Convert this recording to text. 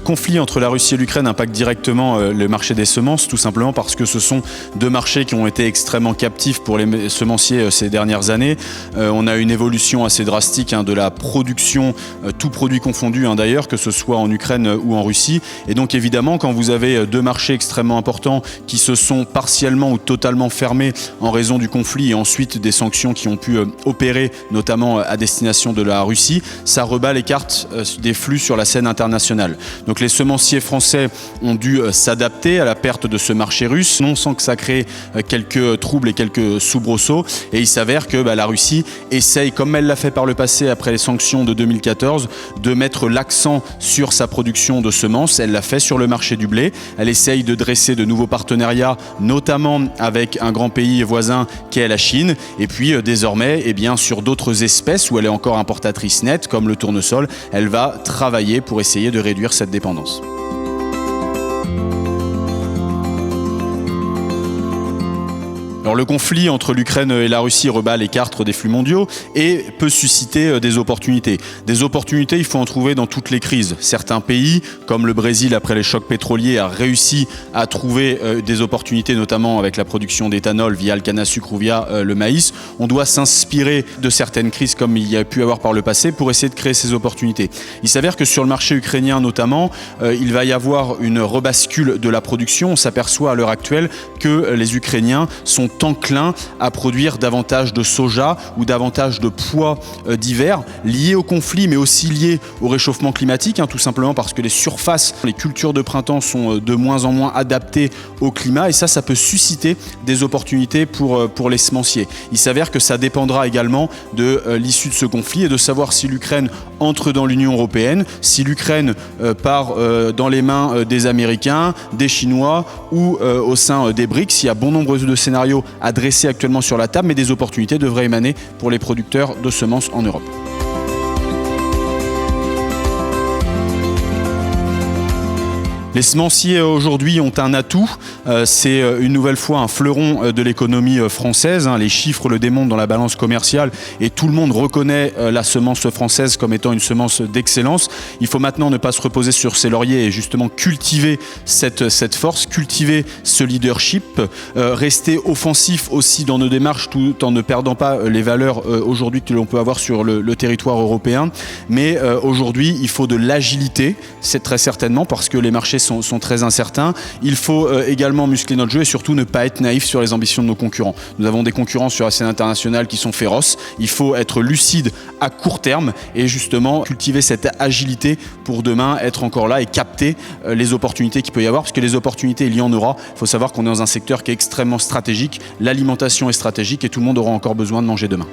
conflit entre la Russie et l'Ukraine impacte directement le marché des semences, tout simplement parce que ce sont deux marchés qui ont été extrêmement captifs pour les semenciers ces dernières années. On a une évolution assez drastique de la production, tout produit confondu d'ailleurs, que ce soit en Ukraine ou en Russie. Et donc évidemment, quand vous avez deux marchés extrêmement importants qui se sont partiellement ou totalement fermés en raison du conflit et ensuite des sanctions qui ont pu opérer, notamment à destination de la Russie, ça rebat les cartes des flux sur la scène internationale. Donc les semenciers français ont dû s'adapter à la perte de ce marché russe, non sans que ça crée quelques troubles et quelques soubresauts. Et il s'avère que la Russie essaye, comme elle l'a fait par le passé après les sanctions de 2014, de mettre l'accent sur sa production de semences. Elle l'a fait sur le marché du blé. Elle essaye de dresser de nouveaux partenariats, notamment avec un grand pays voisin qui est la Chine. Et puis désormais, sur d'autres espèces où elle est encore importatrice nette, comme le tournesol, elle va travailler pour essayer de réduire cette dépendance. Alors le conflit entre l'Ukraine et la Russie rebat les cartes des flux mondiaux et peut susciter des opportunités. Des opportunités, il faut en trouver dans toutes les crises. Certains pays, comme le Brésil après les chocs pétroliers, a réussi à trouver des opportunités, notamment avec la production d'éthanol via le canne à sucre ou via le maïs. On doit s'inspirer de certaines crises comme il y a pu avoir par le passé pour essayer de créer ces opportunités. Il s'avère que sur le marché ukrainien notamment, il va y avoir une rebascule de la production. On s'aperçoit à l'heure actuelle que les Ukrainiens sont enclins à produire davantage de soja ou davantage de pois divers liés au conflit, mais aussi liés au réchauffement climatique, tout simplement parce que les surfaces, les cultures de printemps sont de moins en moins adaptées au climat, et ça peut susciter des opportunités pour les semenciers. Il s'avère que ça dépendra également de l'issue de ce conflit et de savoir si l'Ukraine entre dans l'Union européenne, si l'Ukraine part dans les mains des Américains, des Chinois ou au sein des BRICS. Il y a bon nombre de scénarios à dresser actuellement sur la table, mais des opportunités devraient émaner pour les producteurs de semences en Europe. Les semenciers aujourd'hui ont un atout, c'est une nouvelle fois un fleuron de l'économie française. Les chiffres le démontrent dans la balance commerciale et tout le monde reconnaît la semence française comme étant une semence d'excellence. Il faut maintenant ne pas se reposer sur ses lauriers et justement cultiver cette force, cultiver ce leadership, rester offensif aussi dans nos démarches tout en ne perdant pas les valeurs aujourd'hui que l'on peut avoir sur le territoire européen. Mais aujourd'hui, il faut de l'agilité, c'est très certainement parce que les marchés sont très incertains. Il faut également muscler notre jeu et surtout ne pas être naïf sur les ambitions de nos concurrents. Nous avons des concurrents sur la scène internationale qui sont féroces. Il faut être lucide à court terme et justement cultiver cette agilité pour demain être encore là et capter les opportunités qu'il peut y avoir, parce que les opportunités, il y en aura. Il faut savoir qu'on est dans un secteur qui est extrêmement stratégique. L'alimentation est stratégique et tout le monde aura encore besoin de manger demain.